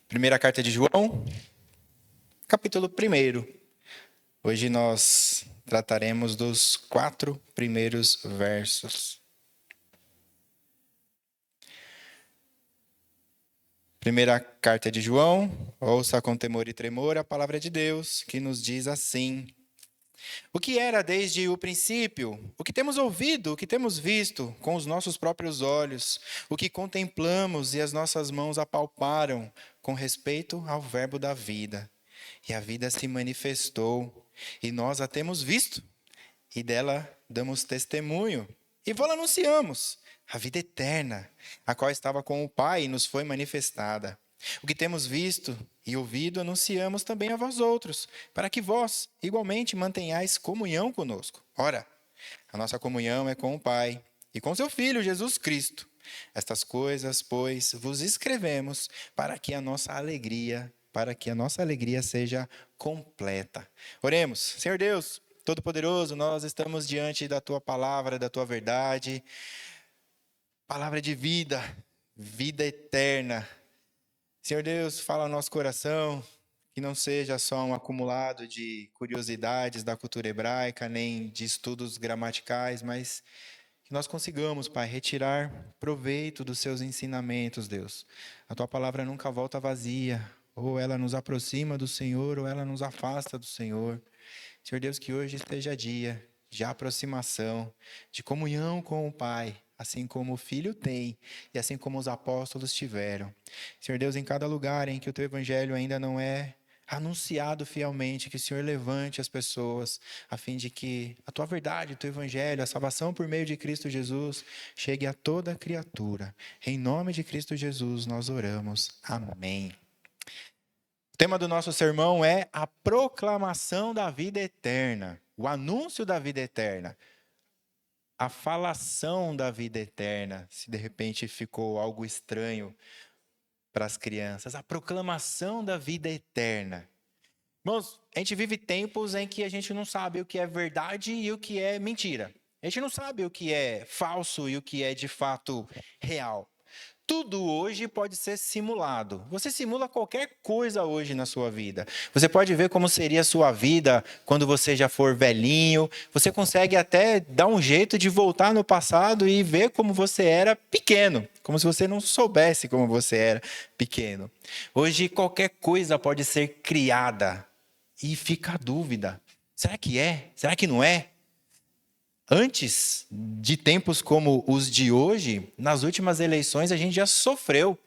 Primeira carta de João, capítulo 1. Hoje nós trataremos dos 4 primeiros versos. Primeira carta de João, ouça com temor e tremor a palavra de Deus, que nos diz assim: o que era desde o princípio, o que temos ouvido, o que temos visto com os nossos próprios olhos, o que contemplamos e as nossas mãos apalparam com respeito ao verbo da vida. E a vida se manifestou, e nós a temos visto, e dela damos testemunho, e vou-la anunciamos, a vida eterna, a qual estava com o Pai e nos foi manifestada. O que temos visto e ouvido anunciamos também a vós outros, para que vós, igualmente, mantenhais comunhão conosco. Ora, a nossa comunhão é com o Pai e com seu Filho, Jesus Cristo. Estas coisas, pois, vos escrevemos para que a nossa alegria seja completa. Oremos. Senhor Deus, Todo-Poderoso, nós estamos diante da Tua palavra, da Tua verdade, palavra de vida, vida eterna. Senhor Deus, fala ao nosso coração, que não seja só um acumulado de curiosidades da cultura hebraica, nem de estudos gramaticais, mas que nós consigamos, Pai, retirar proveito dos seus ensinamentos, Deus. A Tua palavra nunca volta vazia, ou ela nos aproxima do Senhor, ou ela nos afasta do Senhor. Senhor Deus, que hoje esteja dia de aproximação, de comunhão com o Pai, assim como o Filho tem e assim como os apóstolos tiveram. Senhor Deus, em cada lugar em que o Teu Evangelho ainda não é anunciado fielmente, que o Senhor levante as pessoas, a fim de que a Tua verdade, o Teu Evangelho, a salvação por meio de Cristo Jesus, chegue a toda criatura. Em nome de Cristo Jesus nós oramos. Amém. O tema do nosso sermão é a proclamação da vida eterna, o anúncio da vida eterna, a falação da vida eterna, se de repente ficou algo estranho para as crianças, a proclamação da vida eterna. Irmãos, a gente vive tempos em que a gente não sabe o que é verdade e o que é mentira. A gente não sabe o que é falso e o que é de fato real. Tudo hoje pode ser simulado. Você simula qualquer coisa hoje na sua vida. Você pode ver como seria a sua vida quando você já for velhinho. Você consegue até dar um jeito de voltar no passado e ver como você era pequeno. Como se você não soubesse como você era pequeno. Hoje qualquer coisa pode ser criada. E fica a dúvida. Será que é? Será que não é? Antes de tempos como os de hoje, nas últimas eleições a gente já sofreu.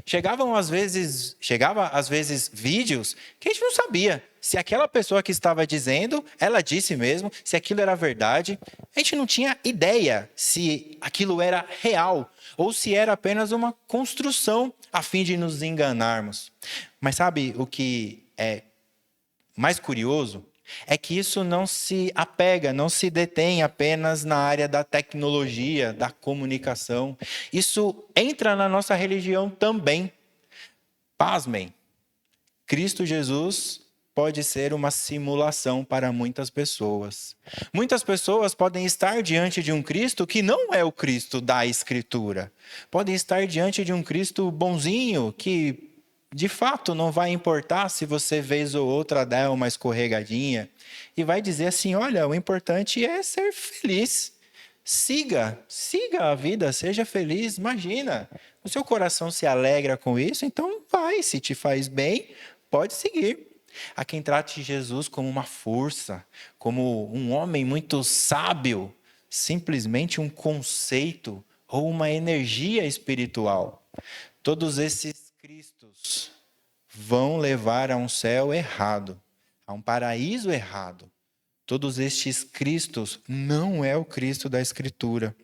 Chegava às vezes vídeos que a gente não sabia se aquela pessoa que estava dizendo, ela disse mesmo, se aquilo era verdade. A gente não tinha ideia se aquilo era real ou se era apenas uma construção a fim de nos enganarmos. Mas sabe o que é mais curioso? É que isso não se apega, não se detém apenas na área da tecnologia, da comunicação. Isso entra na nossa religião também. Pasmem, Cristo Jesus pode ser uma simulação para muitas pessoas. Muitas pessoas podem estar diante de um Cristo que não é o Cristo da Escritura. Podem estar diante de um Cristo bonzinho que de fato, não vai importar se você vez ou outra der uma escorregadinha e vai dizer assim, olha, o importante é ser feliz. Siga a vida, seja feliz. Imagina, o seu coração se alegra com isso, então vai, se te faz bem, pode seguir. Há quem trate Jesus como uma força, como um homem muito sábio, simplesmente um conceito ou uma energia espiritual. Todos esses Cristos vão levar a um céu errado, a um paraíso errado. Todos estes Cristos não é o Cristo da Escritura.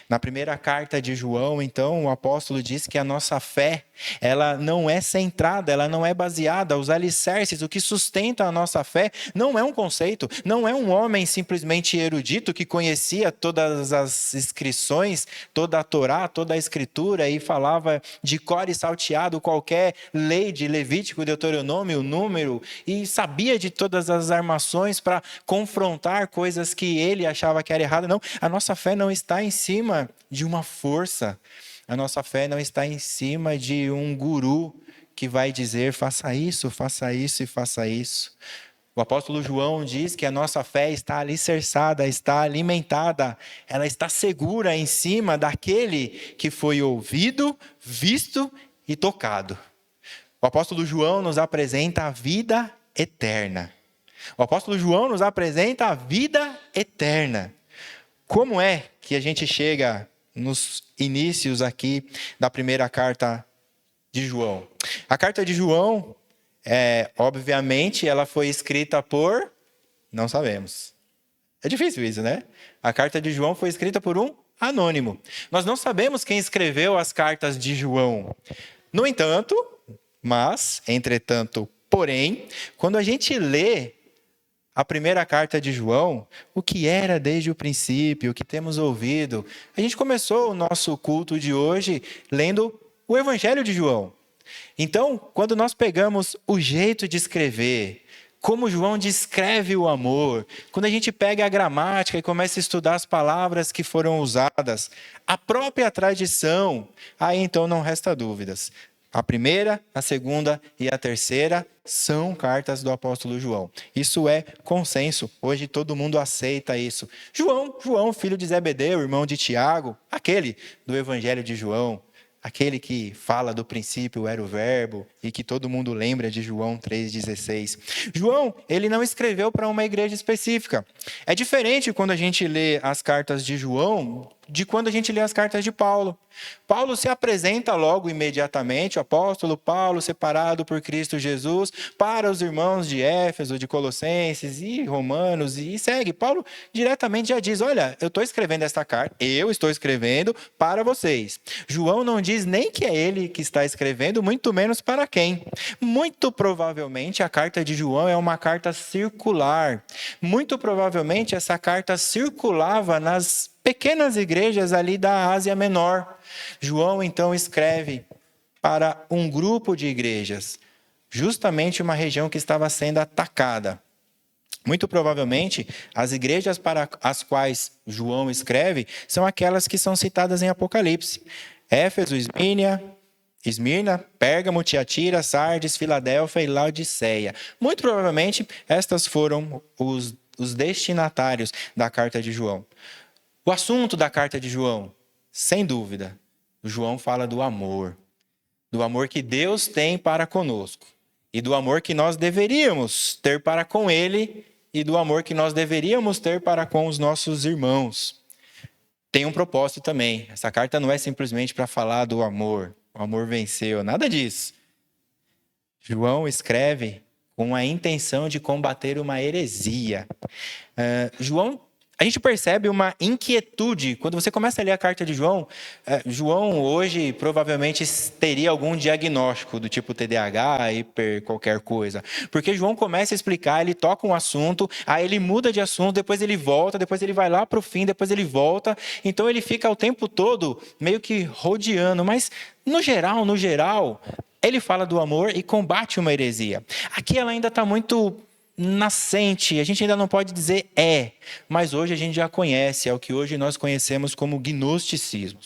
Na primeira carta de João, então, o apóstolo diz que a nossa fé, ela não é centrada, ela não é baseada, os alicerces, o que sustenta a nossa fé, não é um conceito, não é um homem simplesmente erudito que conhecia todas as inscrições, toda a Torá, toda a Escritura e falava de cor e salteado qualquer lei de Levítico, Deuteronômio, número, e sabia de todas as armações para confrontar coisas que ele achava que era errado. Não, a nossa fé não está em cima de uma força. A nossa fé não está em cima de um guru que vai dizer: faça isso e faça isso. O apóstolo João diz que a nossa fé está alicerçada, está alimentada, ela está segura em cima daquele que foi ouvido, visto e tocado. O apóstolo João nos apresenta a vida eterna. O apóstolo João nos apresenta a vida eterna. Como é que a gente chega nos inícios aqui da primeira carta de João? A carta de João, obviamente, ela foi escrita por... Não sabemos. É difícil isso, né? A carta de João foi escrita por um anônimo. Nós não sabemos quem escreveu as cartas de João. No entanto, entretanto, porém, quando a gente lê a primeira carta de João, o que era desde o princípio, o que temos ouvido, a gente começou o nosso culto de hoje lendo o Evangelho de João. Então, quando nós pegamos o jeito de escrever, como João descreve o amor, quando a gente pega a gramática e começa a estudar as palavras que foram usadas, a própria tradição, aí então não resta dúvidas. A primeira, a segunda e a terceira são cartas do apóstolo João. Isso é consenso. Hoje todo mundo aceita isso. João, filho de Zebedeu, irmão de Tiago, aquele do Evangelho de João, aquele que fala do princípio era o verbo e que todo mundo lembra de João 3,16. João, ele não escreveu para uma igreja específica. É diferente quando a gente lê as cartas de João de quando a gente lê as cartas de Paulo. Paulo se apresenta logo imediatamente, o apóstolo Paulo, separado por Cristo Jesus, para os irmãos de Éfeso, de Colossenses e Romanos, e segue. Paulo diretamente já diz: olha, eu estou escrevendo esta carta, eu estou escrevendo para vocês. João não diz nem que é ele que está escrevendo, muito menos para quem. Muito provavelmente a carta de João é uma carta circular. Muito provavelmente essa carta circulava nas pequenas igrejas ali da Ásia Menor. João, então, escreve para um grupo de igrejas, justamente uma região que estava sendo atacada. Muito provavelmente, as igrejas para as quais João escreve são aquelas que são citadas em Apocalipse. Éfeso, Esmirna, Pérgamo, Tiatira, Sardes, Filadélfia e Laodiceia. Muito provavelmente, estas foram os destinatários da carta de João. O assunto da carta de João, sem dúvida, João fala do amor que Deus tem para conosco, e do amor que nós deveríamos ter para com Ele, e do amor que nós deveríamos ter para com os nossos irmãos. Tem um propósito também. Essa carta não é simplesmente para falar do amor. O amor venceu, nada disso. João escreve com a intenção de combater uma heresia. A gente percebe uma inquietude. Quando você começa a ler a carta de João, João hoje provavelmente teria algum diagnóstico do tipo TDAH, hiper, qualquer coisa. Porque João começa a explicar, ele toca um assunto, aí ele muda de assunto, depois ele volta, depois ele vai lá para o fim, depois ele volta. Então ele fica o tempo todo meio que rodeando. Mas no geral, ele fala do amor e combate uma heresia. Aqui ela ainda está muito nascente, a gente ainda não pode dizer mas hoje a gente já conhece, é o que hoje nós conhecemos como gnosticismo.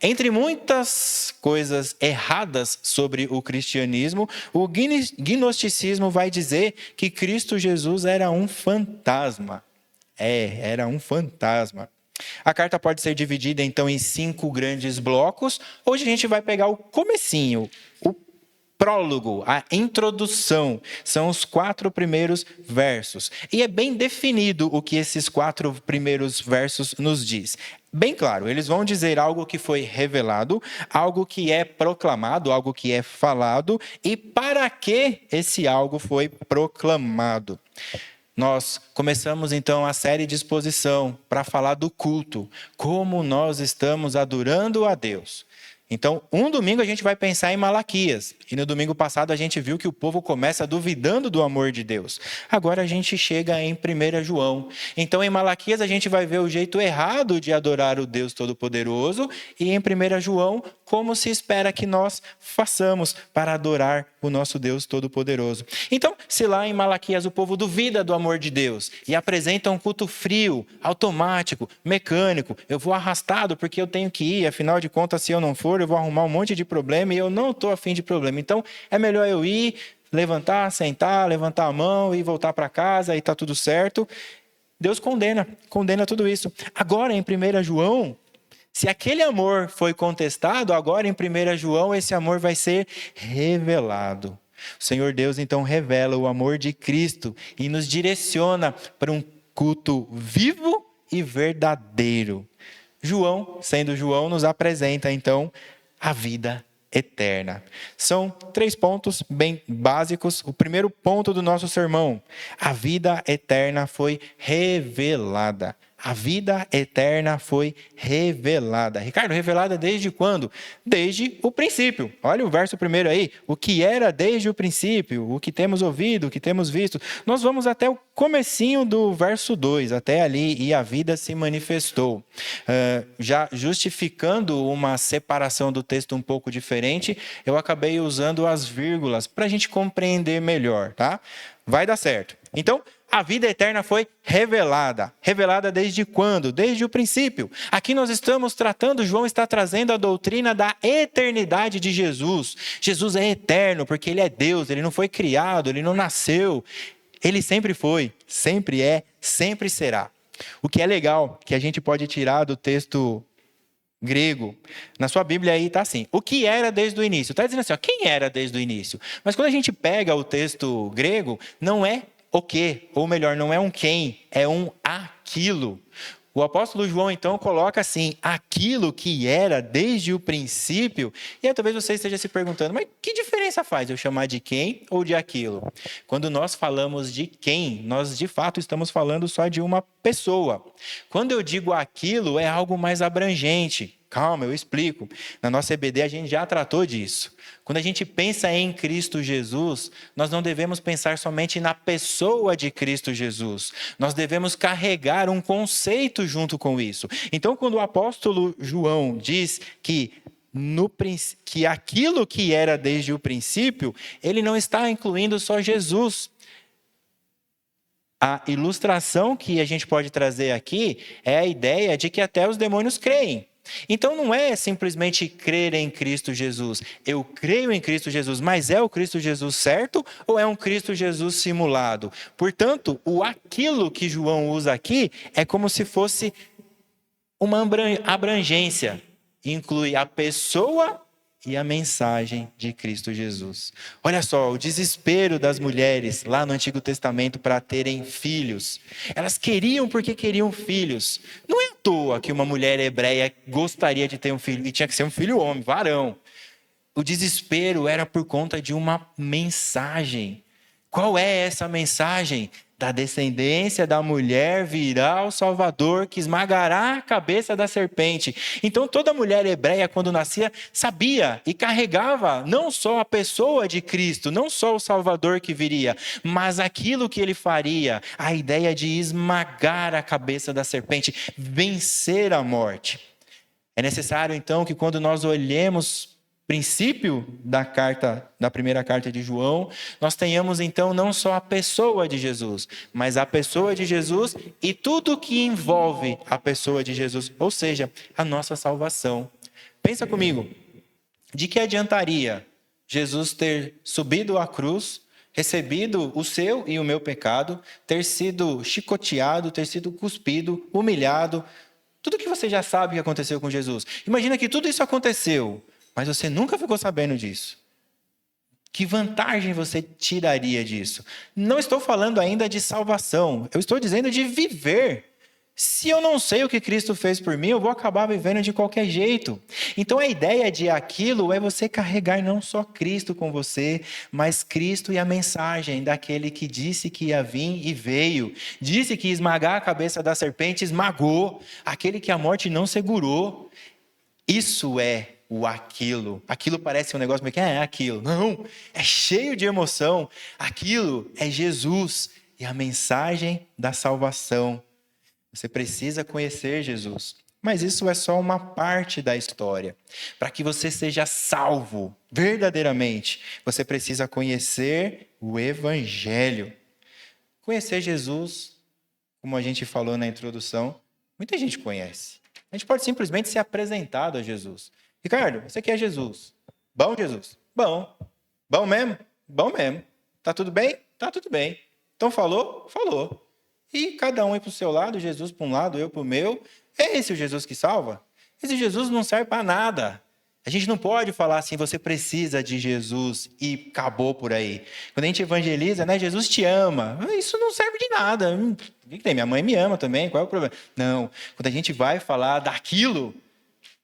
Entre muitas coisas erradas sobre o cristianismo, o gnosticismo vai dizer que Cristo Jesus era um fantasma. Era um fantasma. A carta pode ser dividida então em 5 grandes blocos. Hoje a gente vai pegar o comecinho, o prólogo, a introdução, são os 4 primeiros versos. E é bem definido o que esses 4 primeiros versos nos diz. Bem claro, eles vão dizer algo que foi revelado, algo que é proclamado, algo que é falado, e para que esse algo foi proclamado. Nós começamos então a série de exposição para falar do culto, como nós estamos adorando a Deus. Então, um domingo a gente vai pensar em Malaquias. E no domingo passado a gente viu que o povo começa duvidando do amor de Deus. Agora a gente chega em 1 João. Então, em Malaquias a gente vai ver o jeito errado de adorar o Deus Todo-Poderoso. E em 1 João, como se espera que nós façamos para adorar o nosso Deus Todo-Poderoso. Então, se lá em Malaquias o povo duvida do amor de Deus e apresenta um culto frio, automático, mecânico, eu vou arrastado porque eu tenho que ir, afinal de contas, se eu não for, pastor, eu vou arrumar um monte de problema e eu não estou afim de problema. Então, é melhor eu ir, levantar, sentar, levantar a mão e voltar para casa e está tudo certo. Deus condena tudo isso. Agora, em 1 João, se aquele amor foi contestado, agora em 1 João esse amor vai ser revelado. O Senhor Deus então revela o amor de Cristo e nos direciona para um culto vivo e verdadeiro. João, sendo João, nos apresenta então a vida eterna. São 3 pontos bem básicos. O primeiro ponto do nosso sermão: a vida eterna foi revelada. A vida eterna foi revelada. Ricardo, revelada desde quando? Desde o princípio. Olha o verso primeiro aí. O que era desde o princípio, o que temos ouvido, o que temos visto. Nós vamos até o comecinho do verso 2, até ali, e a vida se manifestou. Já justificando uma separação do texto um pouco diferente, eu acabei usando as vírgulas para a gente compreender melhor, tá? Vai dar certo. Então, a vida eterna foi revelada. Revelada desde quando? Desde o princípio. Aqui nós estamos tratando, João está trazendo a doutrina da eternidade de Jesus. Jesus é eterno porque ele é Deus, ele não foi criado, ele não nasceu. Ele sempre foi, sempre é, sempre será. O que é legal, que a gente pode tirar do texto grego, na sua Bíblia aí está assim: o que era desde o início? Está dizendo assim, ó, quem era desde o início? Mas quando a gente pega o texto grego, não é o que, ou melhor, não é um quem, é um aquilo. O apóstolo João, então, coloca assim: aquilo que era desde o princípio. E aí, talvez você esteja se perguntando, mas que diferença faz eu chamar de quem ou de aquilo? Quando nós falamos de quem, nós de fato estamos falando só de uma pessoa. Quando eu digo aquilo, é algo mais abrangente. Calma, eu explico. Na nossa EBD a gente já tratou disso. Quando a gente pensa em Cristo Jesus, nós não devemos pensar somente na pessoa de Cristo Jesus. Nós devemos carregar um conceito junto com isso. Então, quando o apóstolo João diz que aquilo que era desde o princípio, ele não está incluindo só Jesus. A ilustração que a gente pode trazer aqui é a ideia de que até os demônios creem. Então não é simplesmente crer em Cristo Jesus. Eu creio em Cristo Jesus, mas é o Cristo Jesus certo ou é um Cristo Jesus simulado? Portanto, aquilo que João usa aqui é como se fosse uma abrangência. Inclui a pessoa e a mensagem de Cristo Jesus. Olha só, o desespero das mulheres lá no Antigo Testamento para terem filhos. Elas queriam porque queriam filhos. Não é à toa que uma mulher hebreia gostaria de ter um filho, e tinha que ser um filho homem, varão. O desespero era por conta de uma mensagem. Qual é essa mensagem? Da descendência da mulher virá o Salvador que esmagará a cabeça da serpente. Então toda mulher hebreia, quando nascia, sabia e carregava não só a pessoa de Cristo, não só o Salvador que viria, mas aquilo que ele faria, a ideia de esmagar a cabeça da serpente, vencer a morte. É necessário então que quando nós olhemos princípio da primeira carta de João, nós tenhamos então não só a pessoa de Jesus, mas a pessoa de Jesus e tudo que envolve a pessoa de Jesus, ou seja, a nossa salvação. Pensa comigo, de que adiantaria Jesus ter subido à cruz, recebido o seu e o meu pecado, ter sido chicoteado, ter sido cuspido, humilhado, tudo que você já sabe que aconteceu com Jesus. Imagina que tudo isso aconteceu, mas você nunca ficou sabendo disso. Que vantagem você tiraria disso? Não estou falando ainda de salvação. Eu estou dizendo de viver. Se eu não sei o que Cristo fez por mim, eu vou acabar vivendo de qualquer jeito. Então a ideia de aquilo é você carregar não só Cristo com você, mas Cristo e a mensagem daquele que disse que ia vir e veio. Disse que ia esmagar a cabeça da serpente, esmagou. Aquele que a morte não segurou. Isso é o aquilo. Aquilo parece um negócio meio que é aquilo. Não, é cheio de emoção. Aquilo é Jesus e a mensagem da salvação. Você precisa conhecer Jesus. Mas isso é só uma parte da história. Para que você seja salvo verdadeiramente, você precisa conhecer o Evangelho. Conhecer Jesus, como a gente falou na introdução, muita gente conhece. A gente pode simplesmente ser apresentado a Jesus. Ricardo, esse aqui é Jesus. Bom, Jesus? Bom. Bom mesmo? Bom mesmo. Tá tudo bem? Tá tudo bem. Então falou? Falou. E cada um ir para o seu lado, Jesus para um lado, eu para o meu. É esse o Jesus que salva? Esse Jesus não serve para nada. A gente não pode falar assim, você precisa de Jesus e acabou por aí. Quando a gente evangeliza, né, Jesus te ama. Isso não serve de nada. O que tem? Minha mãe me ama também, qual é o problema? Não, quando a gente vai falar daquilo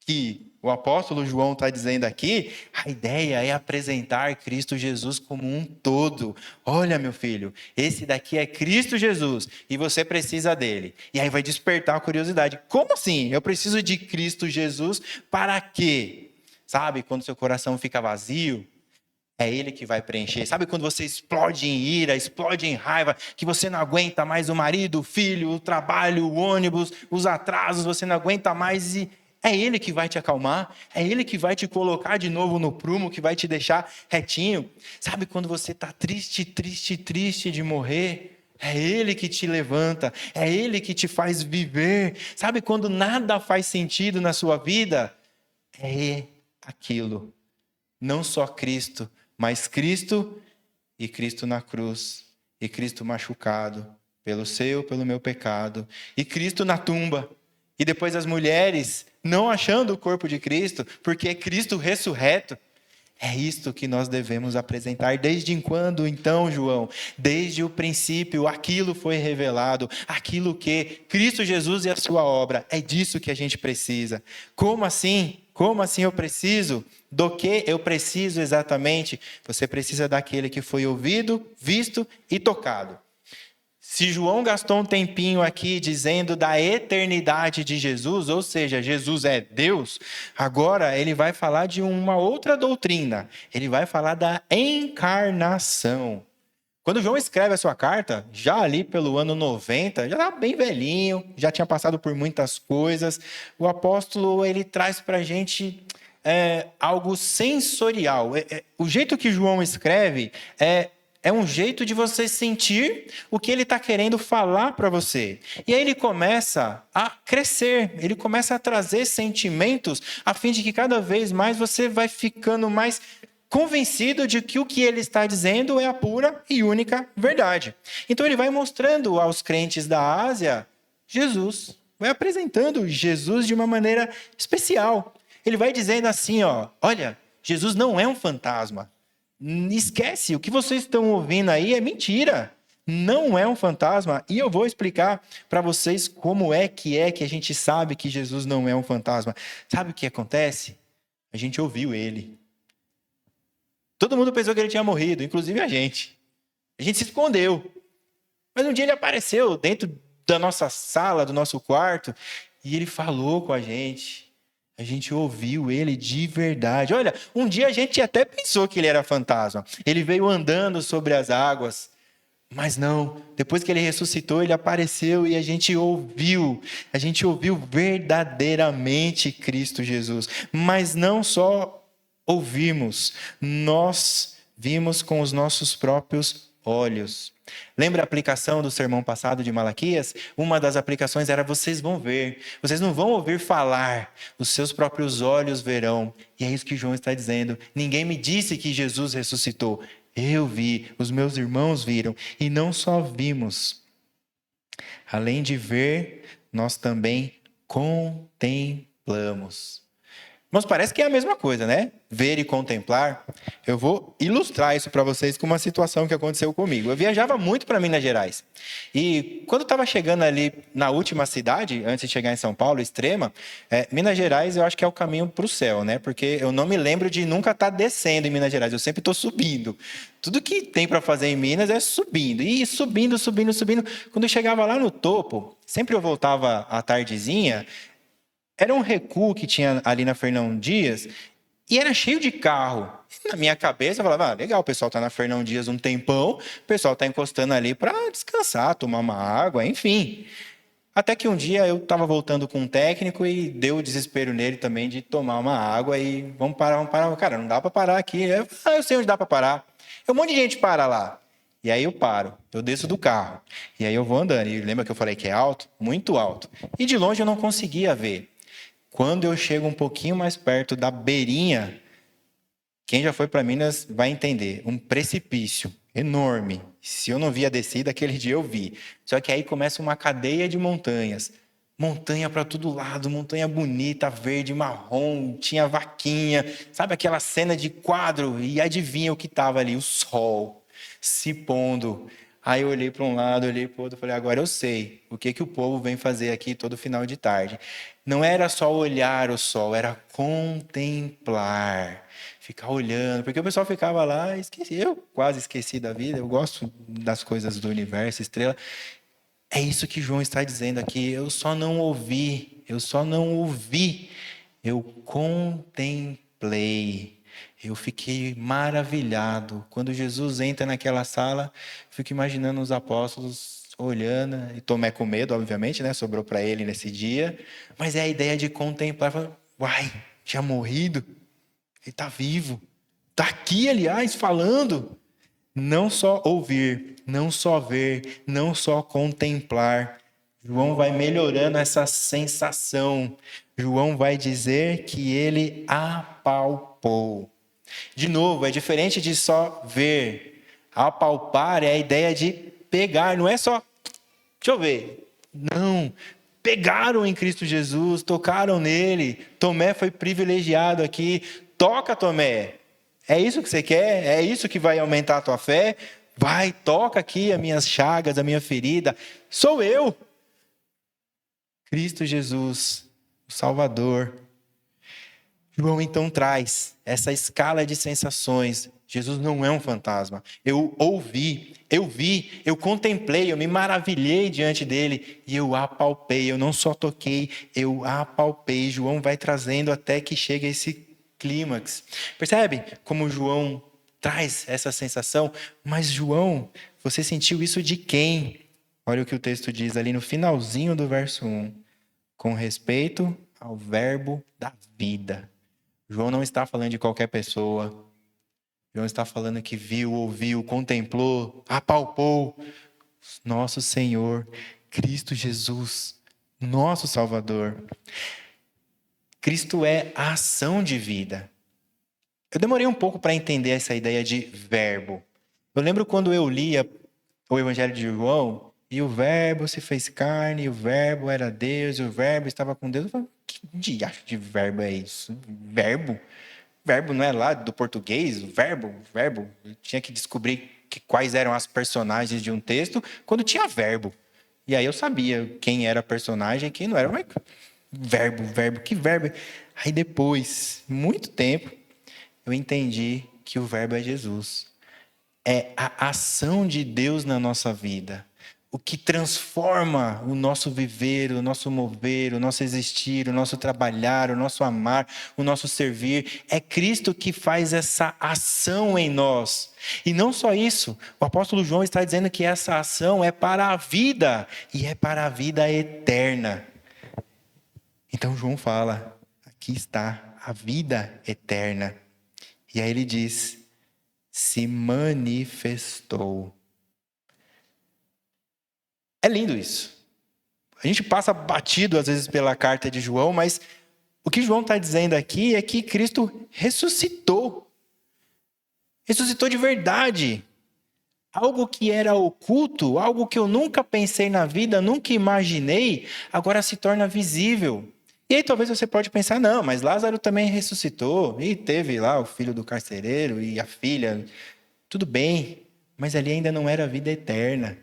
que o apóstolo João está dizendo aqui, a ideia é apresentar Cristo Jesus como um todo. Olha, meu filho, esse daqui é Cristo Jesus e você precisa dele. E aí vai despertar a curiosidade. Como assim? Eu preciso de Cristo Jesus para quê? Sabe, quando seu coração fica vazio, é Ele que vai preencher. Sabe quando você explode em ira, explode em raiva, que você não aguenta mais o marido, o filho, o trabalho, o ônibus, os atrasos, você não aguenta mais e é Ele que vai te acalmar, é Ele que vai te colocar de novo no prumo, que vai te deixar retinho. Sabe quando você está triste, triste, triste de morrer? É Ele que te levanta, é Ele que te faz viver. Sabe quando nada faz sentido na sua vida? É aquilo. Não só Cristo, mas Cristo e Cristo na cruz, e Cristo machucado pelo seu, pelo meu pecado, e Cristo na tumba. E depois as mulheres não achando o corpo de Cristo, porque é Cristo ressurreto. É isto que nós devemos apresentar. Desde quando, então, João? Desde o princípio, aquilo foi revelado, aquilo que Cristo Jesus e a sua obra, é disso que a gente precisa. Como assim? Como assim eu preciso? Do que eu preciso exatamente? Você precisa daquele que foi ouvido, visto e tocado. Se João gastou um tempinho aqui dizendo da eternidade de Jesus, ou seja, Jesus é Deus, agora ele vai falar de uma outra doutrina. Ele vai falar da encarnação. Quando João escreve a sua carta, já ali pelo ano 90, já estava bem velhinho, já tinha passado por muitas coisas, o apóstolo ele traz para a gente algo sensorial. O jeito que João escreve é um jeito de você sentir o que ele está querendo falar para você. E aí ele começa a crescer, ele começa a trazer sentimentos a fim de que cada vez mais você vai ficando mais convencido de que o que ele está dizendo é a pura e única verdade. Então ele vai mostrando aos crentes da Ásia Jesus, vai apresentando Jesus de uma maneira especial. Ele vai dizendo assim, olha, Jesus não é um fantasma. Esquece, o que vocês estão ouvindo aí é mentira. Não é um fantasma. E eu vou explicar para vocês como é que a gente sabe que Jesus não é um fantasma. Sabe o que acontece? A gente ouviu ele. Todo mundo pensou que ele tinha morrido, inclusive a gente. A gente se escondeu. Mas um dia ele apareceu dentro da nossa sala, do nosso quarto, e ele falou com a gente. A gente ouviu ele de verdade. Olha, um dia a gente até pensou que ele era fantasma. Ele veio andando sobre as águas. Mas não, depois que ele ressuscitou, ele apareceu e a gente ouviu verdadeiramente Cristo Jesus. Mas não só ouvimos, nós vimos com os nossos próprios olhos. Lembra a aplicação do sermão passado de Malaquias? Uma das aplicações era: vocês vão ver, vocês não vão ouvir falar, os seus próprios olhos verão. E é isso que João está dizendo. Ninguém me disse que Jesus ressuscitou. Eu vi, os meus irmãos viram, e não só vimos. Além de ver, nós também contemplamos. Mas parece que é a mesma coisa, né? Ver e contemplar. Eu vou ilustrar isso para vocês com uma situação que aconteceu comigo. Eu viajava muito para Minas Gerais. E quando eu estava chegando ali na última cidade, antes de chegar em São Paulo, Extrema, Minas Gerais eu acho que é o caminho para o céu, né? Porque eu não me lembro de nunca estar descendo em Minas Gerais. Eu sempre estou subindo. Tudo que tem para fazer em Minas é subindo. E subindo, subindo, subindo. Quando eu chegava lá no topo, sempre eu voltava à tardezinha. Era um recuo que tinha ali na Fernão Dias e era cheio de carro. Na minha cabeça, eu falava, legal, o pessoal está na Fernão Dias um tempão, o pessoal está encostando ali para descansar, tomar uma água, enfim. Até que um dia eu estava voltando com um técnico e deu o desespero nele também de tomar uma água e vamos parar. Cara, não dá para parar aqui. Eu sei onde dá para parar. Um monte de gente para lá. E aí eu paro, eu desço do carro. E aí eu vou andando. E lembra que eu falei que é alto? Muito alto. E de longe eu não conseguia ver. Quando eu chego um pouquinho mais perto da beirinha, quem já foi para Minas vai entender. Um precipício enorme. Se eu não vi a descida, aquele dia eu vi. Só que aí começa uma cadeia de montanhas. Montanha para todo lado, montanha bonita, verde, marrom, tinha vaquinha. Sabe aquela cena de quadro? E adivinha o que estava ali? O sol se pondo. Aí eu olhei para um lado, olhei para o outro, falei, agora eu sei o que o povo vem fazer aqui todo final de tarde. Não era só olhar o sol, era contemplar, ficar olhando, porque o pessoal ficava lá, esqueci, eu quase esqueci da vida, eu gosto das coisas do universo, estrela. É isso que João está dizendo aqui, eu só não ouvi, eu contemplei. Eu fiquei maravilhado. Quando Jesus entra naquela sala, fico imaginando os apóstolos olhando, e Tomé com medo, obviamente, né? Sobrou para ele nesse dia. Mas é a ideia de contemplar. Uai, tinha morrido? Ele está vivo. Está aqui, aliás, falando. Não só ouvir, não só ver, não só contemplar. João vai melhorando essa sensação. João vai dizer que ele apalpou. De novo, é diferente de só ver. Apalpar é a ideia de pegar, não é só, deixa eu ver. Não, pegaram em Cristo Jesus, tocaram nele. Tomé foi privilegiado aqui. Toca, Tomé. É isso que você quer? É isso que vai aumentar a tua fé? Vai, toca aqui as minhas chagas, a minha ferida. Sou eu. Cristo Jesus, o Salvador. João então traz essa escala de sensações. Jesus não é um fantasma. Eu ouvi, eu vi, eu contemplei, eu me maravilhei diante dele e eu apalpei. Eu não só toquei, eu apalpei. João vai trazendo até que chega esse clímax. Percebe como João traz essa sensação? Mas João, você sentiu isso de quem? Olha o que o texto diz ali no finalzinho do verso 1. Com respeito ao verbo da vida. João não está falando de qualquer pessoa. João está falando que viu, ouviu, contemplou, apalpou nosso Senhor, Cristo Jesus, nosso Salvador. Cristo é a ação de vida. Eu demorei um pouco para entender essa ideia de verbo. Eu lembro quando eu lia o Evangelho de João, e o verbo se fez carne, e o verbo era Deus, e o verbo estava com Deus. Eu falei, que diacho de verbo é isso? Verbo? Verbo não é lá do português? Verbo. Eu tinha que descobrir quais eram as personagens de um texto quando tinha verbo. E aí eu sabia quem era personagem e quem não era. Mas verbo, que verbo? Aí depois, muito tempo, eu entendi que o verbo é Jesus. É a ação de Deus na nossa vida. O que transforma o nosso viver, o nosso mover, o nosso existir, o nosso trabalhar, o nosso amar, o nosso servir. É Cristo que faz essa ação em nós. E não só isso, o apóstolo João está dizendo que essa ação é para a vida e é para a vida eterna. Então João fala, aqui está a vida eterna. E aí ele diz, se manifestou. É lindo isso. A gente passa batido às vezes pela carta de João, mas o que João está dizendo aqui é que Cristo ressuscitou. Ressuscitou de verdade. Algo que era oculto, algo que eu nunca pensei na vida, nunca imaginei, agora se torna visível. E aí talvez você pode pensar, não, mas Lázaro também ressuscitou, e teve lá o filho do carcereiro e a filha. Tudo bem, mas ali ainda não era a vida eterna.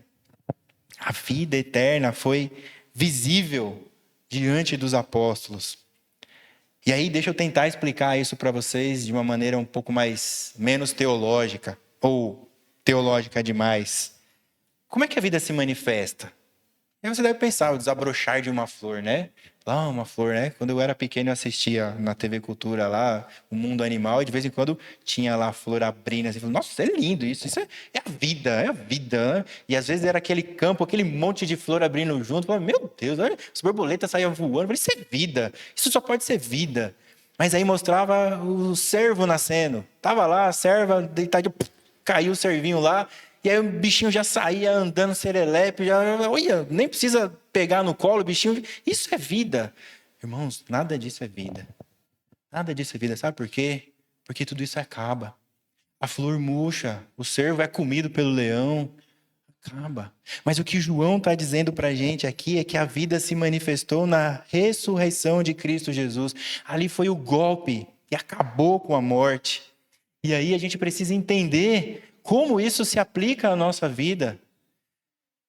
A vida eterna foi visível diante dos apóstolos. E aí deixa eu tentar explicar isso para vocês de uma maneira um pouco menos teológica, ou teológica demais. Como é que a vida se manifesta? Aí você deve pensar, o desabrochar de uma flor, né? Lá uma flor, né? Quando eu era pequeno eu assistia na TV Cultura lá, o Mundo Animal, e de vez em quando tinha lá a flor abrindo, assim, nossa, é lindo isso é a vida, né? E às vezes era aquele campo, aquele monte de flor abrindo junto, eu falava, meu Deus, olha, as borboletas saíam voando, eu falei, isso é vida, isso só pode ser vida. Mas aí mostrava o cervo nascendo, tava lá, a cerva deitada, caiu o cervinho lá, e aí o bichinho já saía andando serelepe, olha, nem precisa pegar no colo o bichinho. Isso é vida. Irmãos, nada disso é vida. Nada disso é vida. Sabe por quê? Porque tudo isso acaba. A flor murcha, o cervo é comido pelo leão. Acaba. Mas o que João está dizendo para a gente aqui é que a vida se manifestou na ressurreição de Cristo Jesus. Ali foi o golpe que acabou com a morte. E aí a gente precisa entender como isso se aplica à nossa vida.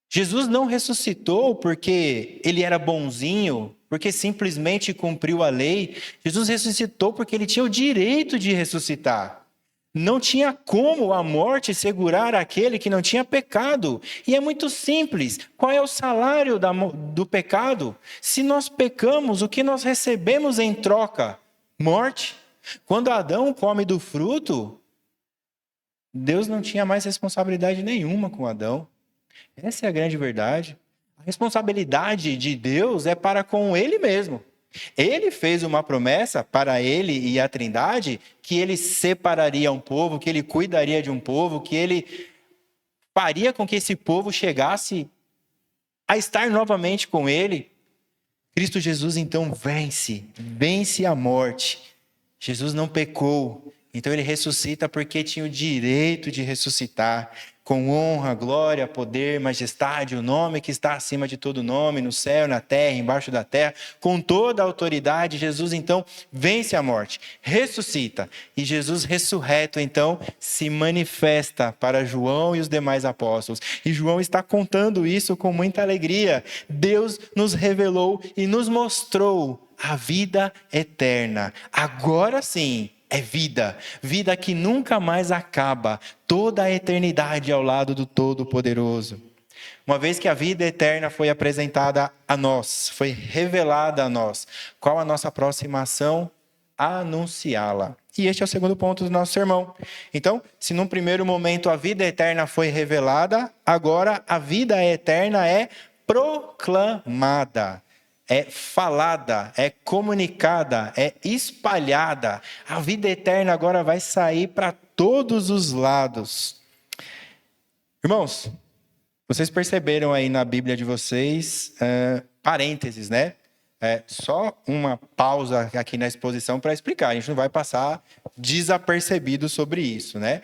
Jesus não ressuscitou porque ele era bonzinho, porque simplesmente cumpriu a lei. Jesus ressuscitou porque ele tinha o direito de ressuscitar. Não tinha como a morte segurar aquele que não tinha pecado. E é muito simples. Qual é o salário do pecado? Se nós pecamos, o que nós recebemos em troca? Morte. Quando Adão come do fruto, Deus não tinha mais responsabilidade nenhuma com Adão. Essa é a grande verdade. A responsabilidade de Deus é para com Ele mesmo. Ele fez uma promessa para ele e a Trindade que ele separaria um povo, que ele cuidaria de um povo, que ele faria com que esse povo chegasse a estar novamente com ele. Cristo Jesus então vence a morte. Jesus não pecou, então ele ressuscita porque tinha o direito de ressuscitar. Com honra, glória, poder, majestade, o nome que está acima de todo nome, no céu, na terra, embaixo da terra, com toda a autoridade, Jesus então vence a morte, ressuscita. E Jesus ressurreto então se manifesta para João e os demais apóstolos. E João está contando isso com muita alegria. Deus nos revelou e nos mostrou a vida eterna. Agora sim, é vida, vida que nunca mais acaba, toda a eternidade ao lado do Todo-Poderoso. Uma vez que a vida eterna foi apresentada a nós, foi revelada a nós, qual a nossa próxima ação? Anunciá-la. E este é o segundo ponto do nosso sermão. Então, se num primeiro momento a vida eterna foi revelada, agora a vida eterna é proclamada. É falada, é comunicada, é espalhada. A vida eterna agora vai sair para todos os lados. Irmãos, vocês perceberam aí na Bíblia de vocês, parênteses, né? Só uma pausa aqui na exposição para explicar. A gente não vai passar desapercebido sobre isso, né?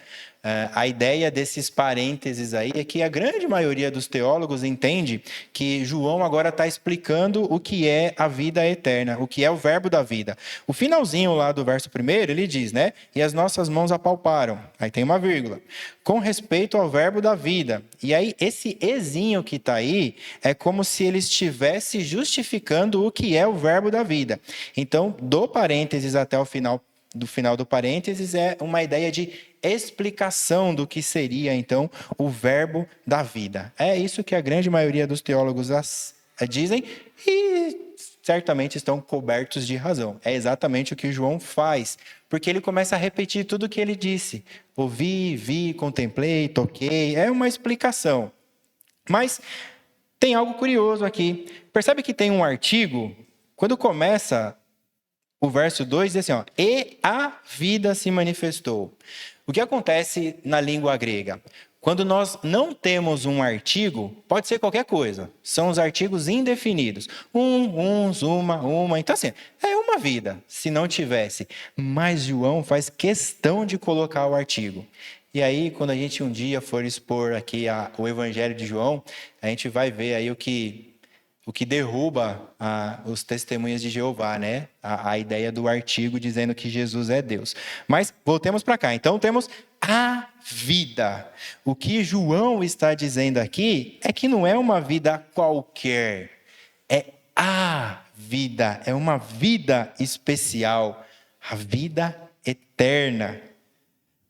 A ideia desses parênteses aí é que a grande maioria dos teólogos entende que João agora está explicando o que é a vida eterna, o que é o verbo da vida. O finalzinho lá do verso 1, ele diz, né? E as nossas mãos apalparam. Aí tem uma vírgula. Com respeito ao verbo da vida. E aí esse ezinho que está aí é como se ele estivesse justificando o que é o verbo da vida. Então, do parênteses até o final do parênteses é uma ideia de explicação do que seria, então, o verbo da vida. É isso que a grande maioria dos teólogos dizem e certamente estão cobertos de razão. É exatamente o que João faz, porque ele começa a repetir tudo o que ele disse. Ouvi, vi, contemplei, toquei. É uma explicação. Mas tem algo curioso aqui. Percebe que tem um artigo, quando começa o verso 2 diz assim, ó, e a vida se manifestou. O que acontece na língua grega? Quando nós não temos um artigo, pode ser qualquer coisa. São os artigos indefinidos. Uns, uma. Então, assim, é uma vida, se não tivesse. Mas João faz questão de colocar o artigo. E aí, quando a gente um dia for expor aqui o Evangelho de João, a gente vai ver aí o que derruba os testemunhas de Jeová, né? A ideia do artigo dizendo que Jesus é Deus. Mas voltemos para cá. Então temos a vida. O que João está dizendo aqui é que não é uma vida qualquer. É a vida. É uma vida especial. A vida eterna.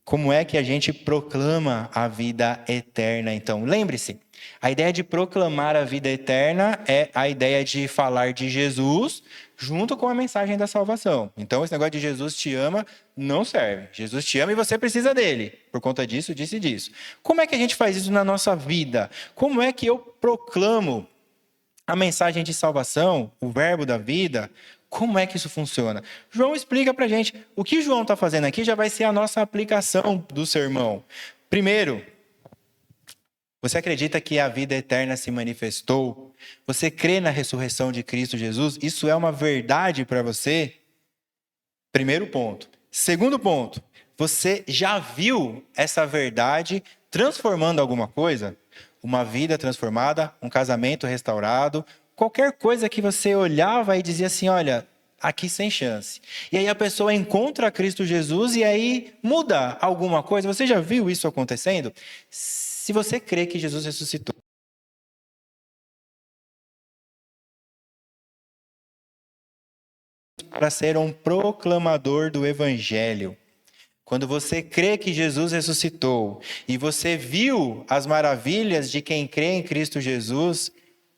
Como é que a gente proclama a vida eterna, então? Lembre-se, a ideia de proclamar a vida eterna é a ideia de falar de Jesus junto com a mensagem da salvação. Então, esse negócio de Jesus te ama não serve. Jesus te ama e você precisa dele. Por conta disso, disse disso. Como é que a gente faz isso na nossa vida? Como é que eu proclamo a mensagem de salvação, o verbo da vida? Como é que isso funciona? João explica para a gente. O que João está fazendo aqui já vai ser a nossa aplicação do sermão. Primeiro, Você acredita que a vida eterna se manifestou? Você crê na ressurreição de Cristo Jesus? Isso é uma verdade para você? Primeiro ponto. Segundo ponto, você já viu essa verdade transformando alguma coisa? Uma vida transformada, um casamento restaurado, qualquer coisa que você olhava e dizia assim, olha, aqui sem chance. E aí a pessoa encontra Cristo Jesus e aí muda alguma coisa. Você já viu isso acontecendo? Se você crê que Jesus ressuscitou, para ser um proclamador do Evangelho. Quando você crê que Jesus ressuscitou e você viu as maravilhas de quem crê em Cristo Jesus,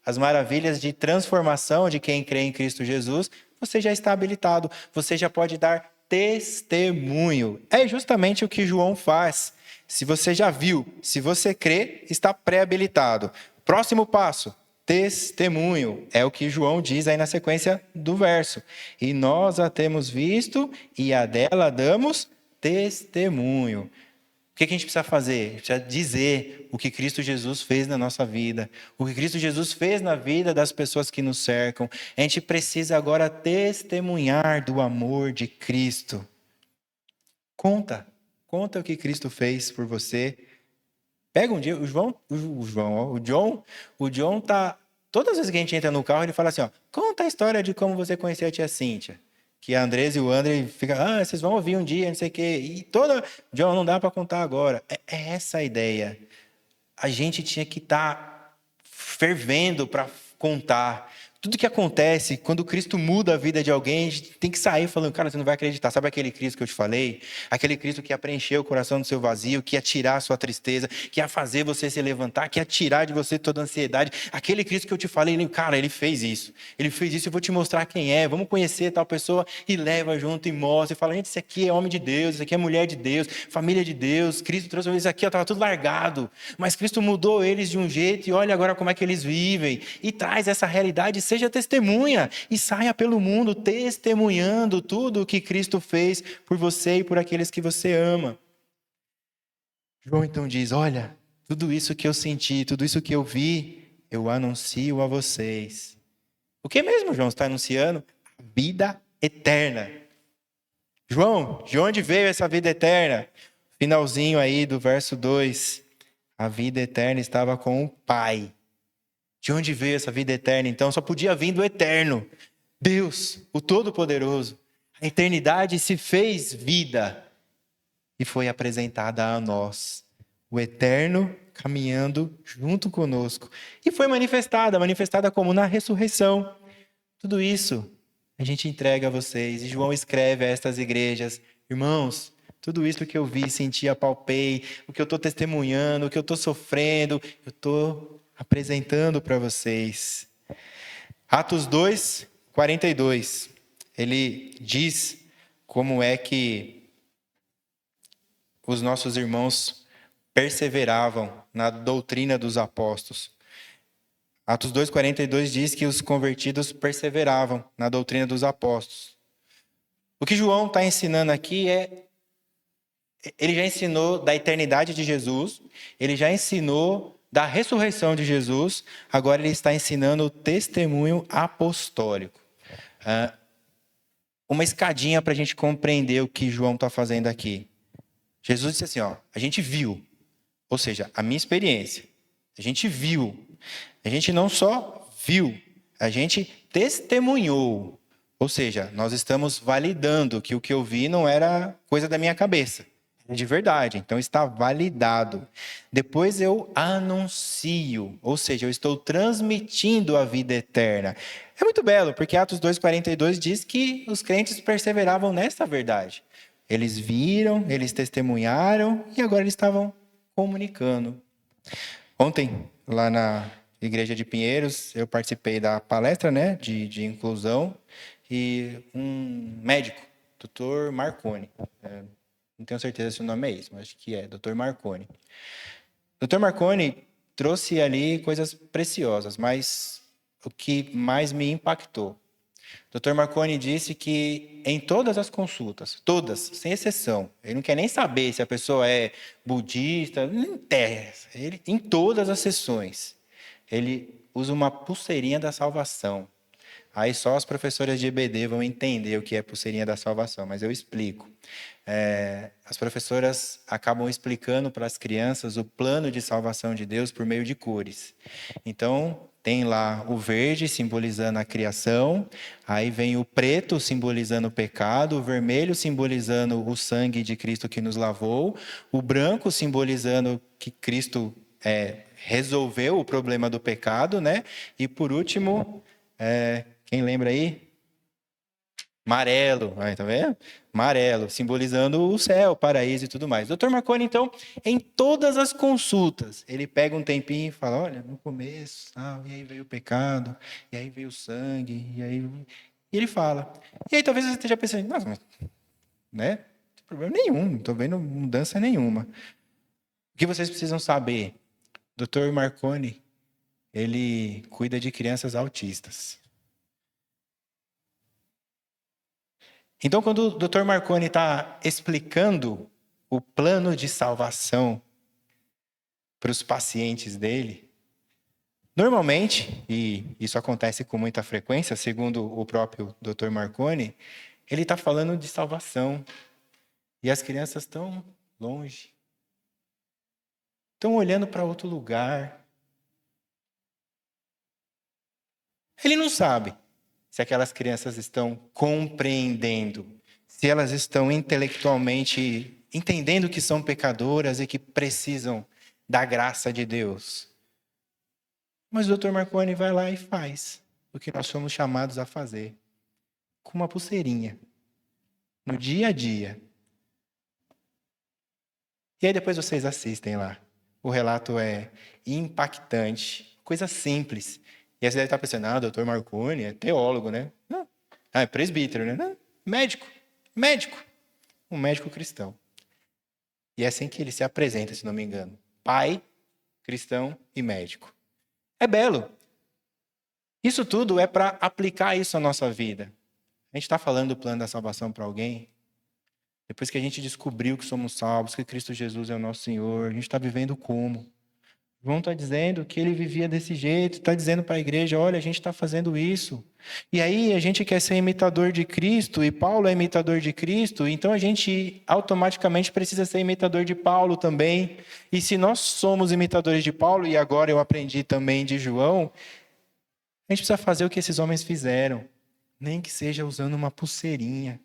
as maravilhas de transformação de quem crê em Cristo Jesus, você já está habilitado, você já pode dar testemunho. É justamente o que João faz. Se você já viu, se você crê, está pré-habilitado. Próximo passo, testemunho. É o que João diz aí na sequência do verso. E nós a temos visto e a dela damos testemunho. O que a gente precisa fazer? A gente precisa dizer o que Cristo Jesus fez na nossa vida, o que Cristo Jesus fez na vida das pessoas que nos cercam. A gente precisa agora testemunhar do amor de Cristo. Conta o que Cristo fez por você. Pega um dia, o John tá, todas as vezes que a gente entra no carro, ele fala assim, ó, conta a história de como você conheceu a tia Cíntia. Que a Andresa e o André ficam, vocês vão ouvir um dia, não sei o quê. E John, não dá para contar agora. É essa a ideia. A gente tinha que estar fervendo para contar. Tudo que acontece, quando Cristo muda a vida de alguém, a gente tem que sair falando, cara, você não vai acreditar. Sabe aquele Cristo que eu te falei? Aquele Cristo que ia preencher o coração do seu vazio, que ia tirar a sua tristeza, que ia fazer você se levantar, que ia tirar de você toda a ansiedade. Aquele Cristo que eu te falei, cara, ele fez isso. Ele fez isso, eu vou te mostrar quem é. Vamos conhecer tal pessoa e leva junto e mostra. E fala, gente, esse aqui é homem de Deus, esse aqui é mulher de Deus, família de Deus. Cristo trouxe eles aqui, estava tudo largado. Mas Cristo mudou eles de um jeito e olha agora como é que eles vivem. E traz essa realidade, seja testemunha e saia pelo mundo testemunhando tudo o que Cristo fez por você e por aqueles que você ama. João então diz, olha, tudo isso que eu senti, tudo isso que eu vi, eu anuncio a vocês. O que mesmo, João, está anunciando? Vida eterna. João, de onde veio essa vida eterna? Finalzinho aí do verso 2. A vida eterna estava com o Pai. De onde veio essa vida eterna, então? Só podia vir do eterno. Deus, o Todo-Poderoso. A eternidade se fez vida e foi apresentada a nós. O eterno caminhando junto conosco. E foi manifestada como na ressurreição. Tudo isso a gente entrega a vocês. E João escreve a estas igrejas, irmãos, tudo isso que eu vi, senti, apalpei, o que eu estou testemunhando, o que eu estou sofrendo, eu estou apresentando para vocês. Atos 2, 42. Ele diz como é que os nossos irmãos perseveravam na doutrina dos apóstolos. Atos 2, 42 diz que os convertidos perseveravam na doutrina dos apóstolos. O que João está ensinando aqui ele já ensinou da eternidade de Jesus, ele já ensinou da ressurreição de Jesus, agora ele está ensinando o testemunho apostólico. Uma escadinha para a gente compreender o que João está fazendo aqui. Jesus disse assim, a gente viu, ou seja, a minha experiência, a gente viu, a gente não só viu, a gente testemunhou, ou seja, nós estamos validando que o que eu vi não era coisa da minha cabeça. De verdade, então está validado. Depois eu anuncio, ou seja, eu estou transmitindo a vida eterna. É muito belo, porque Atos 2,42 diz que os crentes perseveravam nesta verdade. Eles viram, eles testemunharam e agora eles estavam comunicando. Ontem, lá na igreja de Pinheiros, eu participei da palestra, de inclusão e um médico, Dr. Marconi, não tenho certeza se o nome é esse, mas acho que é, Dr. Marconi. Dr. Marconi trouxe ali coisas preciosas, mas o que mais me impactou Dr. Marconi disse que em todas as consultas, todas, sem exceção, ele não quer nem saber se a pessoa é budista, não interessa. Ele, em todas as sessões, ele usa uma pulseirinha da salvação. Aí só as professoras de EBD vão entender o que é pulseirinha da salvação, mas eu explico. As professoras acabam explicando para as crianças o plano de salvação de Deus por meio de cores. Então, tem lá o verde simbolizando a criação, aí vem o preto simbolizando o pecado, o vermelho simbolizando o sangue de Cristo que nos lavou, o branco simbolizando que Cristo resolveu o problema do pecado, né? E por último, quem lembra aí? Amarelo, aí, tá vendo? Amarelo, simbolizando o céu, o paraíso e tudo mais. Dr. Marconi, então, em todas as consultas, ele pega um tempinho e fala, olha, no começo, e aí veio o pecado, e aí veio o sangue, e aí... E ele fala. E aí talvez você esteja pensando, nossa, mas, né? Não tem problema nenhum, não estou vendo mudança nenhuma. O que vocês precisam saber? Dr. Marconi, ele cuida de crianças autistas. Então, quando o Dr. Marconi está explicando o plano de salvação para os pacientes dele, normalmente, e isso acontece com muita frequência, segundo o próprio Dr. Marconi, ele está falando de salvação. E as crianças estão longe. Estão olhando para outro lugar. Ele não sabe se aquelas crianças estão compreendendo, se elas estão intelectualmente entendendo que são pecadoras e que precisam da graça de Deus. Mas o Dr. Marconi vai lá e faz o que nós somos chamados a fazer, com uma pulseirinha, no dia a dia. E aí depois vocês assistem lá. O relato é impactante, coisa simples. E aí você deve estar pensando, Dr. Marconi é teólogo, né? Não. É presbítero, né? Não. Médico. Um médico cristão. E é assim que ele se apresenta, se não me engano. Pai, cristão e médico. É belo. Isso tudo é para aplicar isso à nossa vida. A gente está falando do plano da salvação para alguém. Depois que a gente descobriu que somos salvos, que Cristo Jesus é o nosso Senhor, a gente está vivendo como? João está dizendo que ele vivia desse jeito, está dizendo para a igreja, olha, a gente está fazendo isso. E aí a gente quer ser imitador de Cristo, e Paulo é imitador de Cristo, então a gente automaticamente precisa ser imitador de Paulo também. E se nós somos imitadores de Paulo, e agora eu aprendi também de João, a gente precisa fazer o que esses homens fizeram, nem que seja usando uma pulseirinha.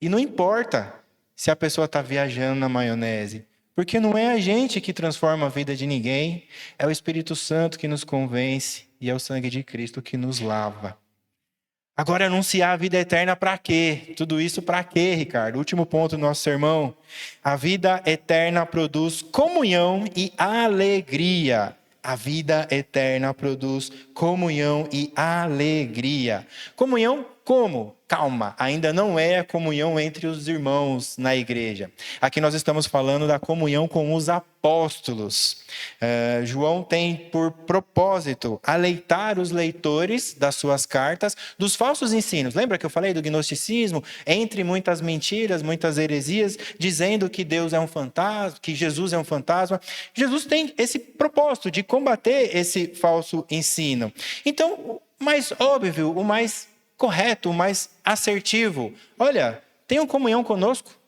E não importa se a pessoa está viajando na maionese, porque não é a gente que transforma a vida de ninguém, é o Espírito Santo que nos convence e é o sangue de Cristo que nos lava. Agora, anunciar a vida eterna para quê? Tudo isso para quê, Ricardo? Último ponto do nosso sermão. A vida eterna produz comunhão e alegria. A vida eterna produz comunhão e alegria. Comunhão como? Calma, ainda não é a comunhão entre os irmãos na igreja. Aqui nós estamos falando da comunhão com os apóstolos. João tem por propósito aleitar os leitores das suas cartas dos falsos ensinos. Lembra que eu falei do gnosticismo? Entre muitas mentiras, muitas heresias, dizendo que Deus é um fantasma, que Jesus é um fantasma. Jesus tem esse propósito de combater esse falso ensino. Então, o mais óbvio, o mais correto, o mais assertivo. Olha, tenham comunhão conosco.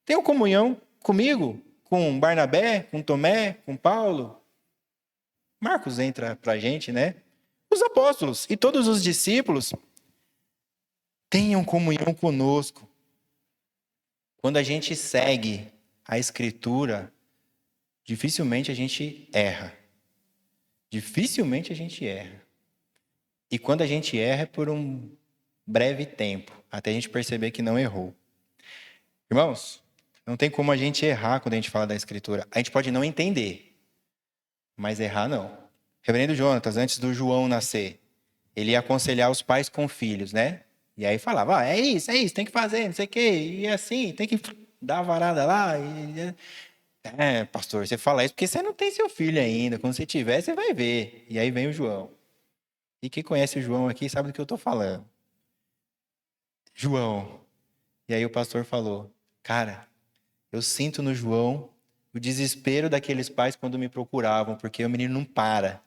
Tenham comunhão comigo, com Barnabé, com Tomé, com Paulo. Marcos entra para a gente, né? Os apóstolos e todos os discípulos tenham comunhão conosco. Quando a gente segue a Escritura, dificilmente a gente erra. Dificilmente a gente erra. E quando a gente erra é por um breve tempo, até a gente perceber que não errou. Irmãos, não tem como a gente errar quando a gente fala da Escritura. A gente pode não entender, mas errar não. Reverendo Jonatas, antes do João nascer, ele ia aconselhar os pais com filhos, né? E aí falava, é isso, tem que fazer, não sei o quê, e assim, tem que dar a varada lá. Pastor, você fala isso porque você não tem seu filho ainda. Quando você tiver, você vai ver. E aí vem o João. E quem conhece o João aqui sabe do que eu estou falando. João. E aí o pastor falou, cara, eu sinto no João o desespero daqueles pais quando me procuravam, porque o menino não para.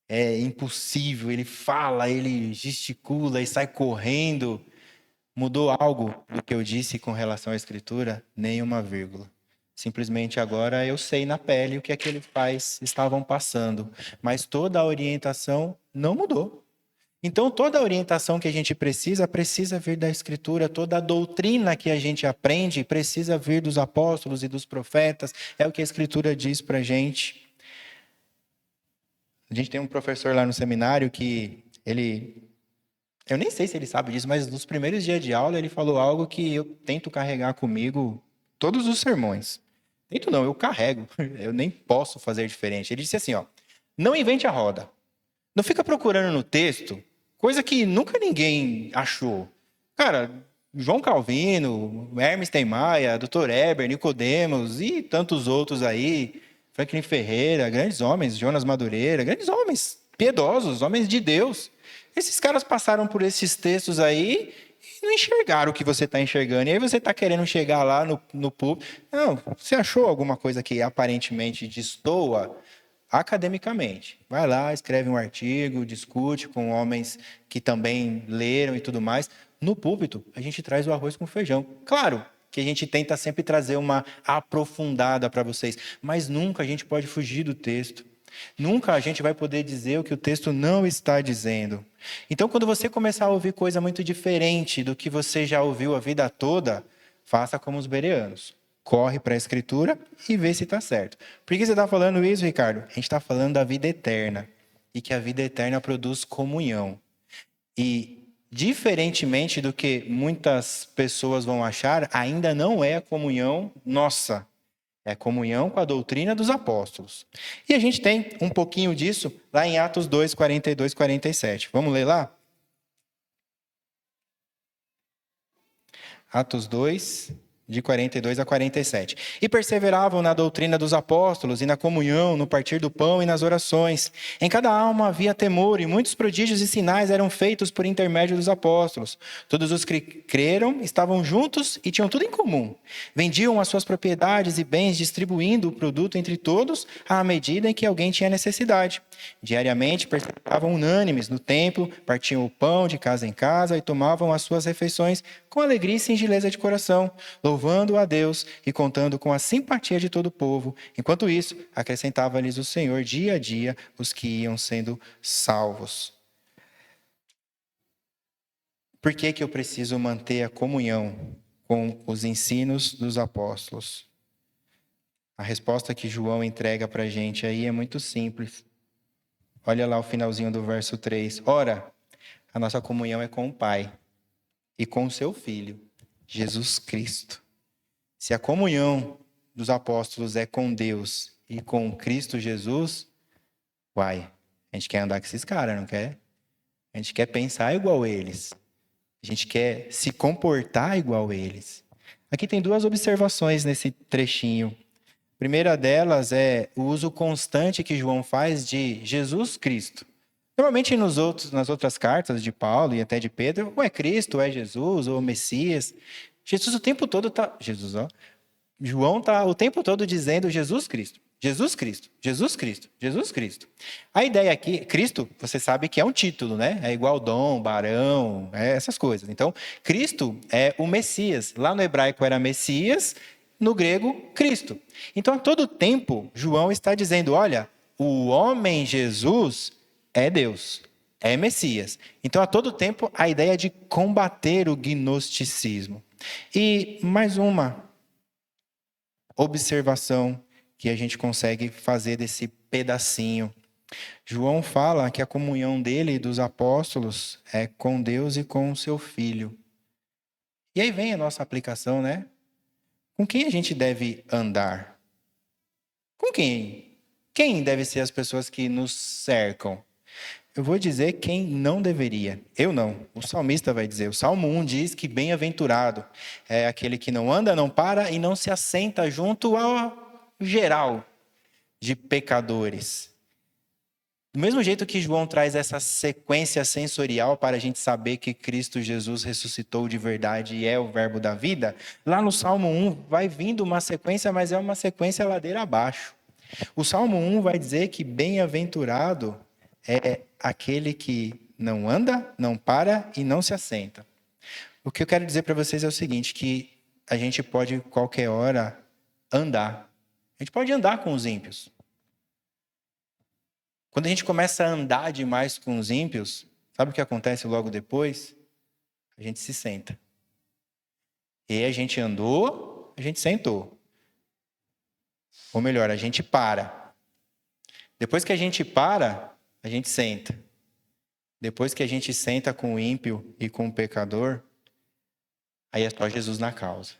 É impossível, ele fala, ele gesticula e sai correndo. Mudou algo do que eu disse com relação à escritura? Nenhuma vírgula. Simplesmente agora eu sei na pele o que aqueles pais estavam passando, mas toda a orientação não mudou. Então, toda a orientação que a gente precisa vir da Escritura, toda a doutrina que a gente aprende precisa vir dos apóstolos e dos profetas, é o que a Escritura diz para a gente. A gente tem um professor lá no seminário que eu nem sei se ele sabe disso, mas nos primeiros dias de aula ele falou algo que eu tento carregar comigo todos os sermões. Tento não, eu carrego, eu nem posso fazer diferente. Ele disse assim, ó, não invente a roda. Não fica procurando no texto coisa que nunca ninguém achou. Cara, João Calvino, Hermes Teimaia, Dr. Eber, Nicodemos e tantos outros aí, Franklin Ferreira, grandes homens, Jonas Madureira, grandes homens, piedosos, homens de Deus. Esses caras passaram por esses textos aí e não enxergaram o que você está enxergando. E aí você está querendo chegar lá no público. Não, você achou alguma coisa que aparentemente destoa? Academicamente. Vai lá, escreve um artigo, discute com homens que também leram e tudo mais. No púlpito, a gente traz o arroz com feijão. Claro que a gente tenta sempre trazer uma aprofundada para vocês, mas nunca a gente pode fugir do texto. Nunca a gente vai poder dizer o que o texto não está dizendo. Então, quando você começar a ouvir coisa muito diferente do que você já ouviu a vida toda, faça como os bereanos. Corre para a Escritura e vê se está certo. Por que você está falando isso, Ricardo? A gente está falando da vida eterna. E que a vida eterna produz comunhão. E, diferentemente do que muitas pessoas vão achar, ainda não é a comunhão nossa. É a comunhão com a doutrina dos apóstolos. E a gente tem um pouquinho disso lá em Atos 2, 42, 47. Vamos ler lá? Atos 2, de 42 a 47. E perseveravam na doutrina dos apóstolos, e na comunhão, no partir do pão e nas orações. Em cada alma havia temor, e muitos prodígios e sinais eram feitos por intermédio dos apóstolos. Todos os que creram estavam juntos e tinham tudo em comum. Vendiam as suas propriedades e bens, distribuindo o produto entre todos, à medida em que alguém tinha necessidade. Diariamente perseveravam unânimes no templo, partiam o pão de casa em casa e tomavam as suas refeições com alegria e singeleza de coração, louvando a Deus e contando com a simpatia de todo o povo. Enquanto isso, acrescentava-lhes o Senhor dia a dia os que iam sendo salvos. Por que eu preciso manter a comunhão com os ensinos dos apóstolos? A resposta que João entrega para a gente aí é muito simples. Olha lá o finalzinho do verso 3. Ora, a nossa comunhão é com o Pai e com o seu Filho, Jesus Cristo. Se a comunhão dos apóstolos é com Deus e com Cristo Jesus, uai, a gente quer andar com esses caras, não quer? A gente quer pensar igual a eles. A gente quer se comportar igual a eles. Aqui tem duas observações nesse trechinho. A primeira delas é o uso constante que João faz de Jesus Cristo. Normalmente nas outras cartas de Paulo e até de Pedro, ou é Cristo, ou é Jesus, ou Messias. Jesus o tempo todo está... João está o tempo todo dizendo Jesus Cristo. Jesus Cristo, Jesus Cristo, Jesus Cristo. A ideia aqui, Cristo, você sabe que é um título, né? É igual dom, barão, essas coisas. Então, Cristo é o Messias. Lá no hebraico era Messias, no grego, Cristo. Então, a todo tempo, João está dizendo, olha, o homem Jesus é Deus, é Messias. Então, a todo tempo, a ideia é de combater o gnosticismo. E mais uma observação que a gente consegue fazer desse pedacinho. João fala que a comunhão dele e dos apóstolos é com Deus e com o seu Filho. E aí vem a nossa aplicação, né? Com quem a gente deve andar? Com quem? Quem deve ser as pessoas que nos cercam? Eu vou dizer quem não deveria. Eu não. O salmista vai dizer. O Salmo 1 diz que bem-aventurado é aquele que não anda, não para e não se assenta junto ao geral de pecadores. Do mesmo jeito que João traz essa sequência sensorial para a gente saber que Cristo Jesus ressuscitou de verdade e é o verbo da vida, lá no Salmo 1 vai vindo uma sequência, mas é uma sequência ladeira abaixo. O Salmo 1 vai dizer que bem-aventurado é aquele que não anda, não para e não se assenta. O que eu quero dizer para vocês é o seguinte, que a gente pode, qualquer hora, andar. A gente pode andar com os ímpios. Quando a gente começa a andar demais com os ímpios, sabe o que acontece logo depois? A gente se senta. E aí a gente andou, a gente sentou. Ou melhor, a gente para. Depois que a gente para, a gente senta. Depois que a gente senta com o ímpio e com o pecador, aí é só Jesus na causa.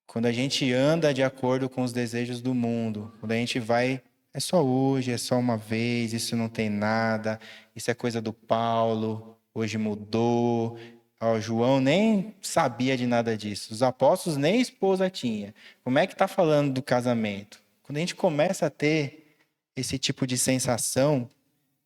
Quando a gente anda de acordo com os desejos do mundo, quando a gente vai, é só hoje, é só uma vez, isso não tem nada, isso é coisa do Paulo, hoje mudou. Ó, João nem sabia de nada disso, os apóstolos nem esposa tinha. Como é que está falando do casamento? Quando a gente começa a ter esse tipo de sensação,